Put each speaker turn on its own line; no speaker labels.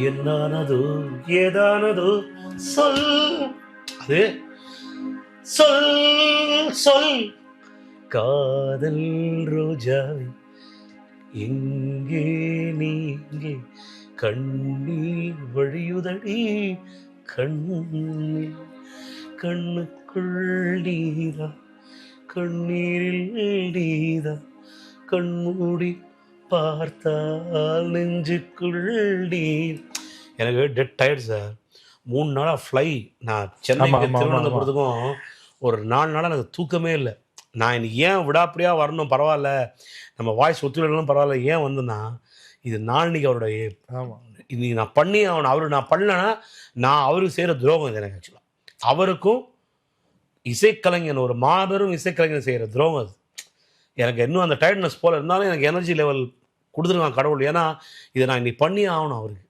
என்னானதோ ஏதானதோ சொல், அது சொல் சொல் காதல் ரோஜாவை எங்கே நீங்கே கண்ணீர் வழியுதடி கண்ணீர் கண்ணுக்குள் நீரா கண்ணீரில் நீரா கண்மூடி பார்த்தால் நெஞ்சுக்குள் நீர். எனக்கு டெட் டயர்ட் சார். 3 நாளாக ஃப்ளை. நான் சென்னைக்கு திருவனந்தபுரத்துக்கும் ஒரு 4 நாளாக எனக்கு தூக்கமே இல்லை. நான் இன்னைக்கு ஏன் விடாப்படியாக வரணும், பரவாயில்ல நம்ம வாய்ஸ் ஒத்துழைக்கணும் பரவாயில்ல, ஏன் வந்தேன்னா இது நாளைக்கு அவருடைய இன்னைக்கு நான் பண்ணி அவரு நான் பண்ணலன்னா நான் அவருக்கு செய்கிற துரோகம் இது. எனக்கு ஆக்சுவலாக அவருக்கும் இசைக்கலைஞன் ஒரு மாபெரும் இசைக்கலைஞன் செய்கிற துரோகம் அது. எனக்கு இன்னும் அந்த டயர்ட்னஸ் போல் இருந்தாலும் எனக்கு எனர்ஜி லெவல் கொடுத்துருக்கான் கடவுள். ஏன்னா இதை நான் இன்னைக்கு பண்ணி ஆகணும் அவருக்கு.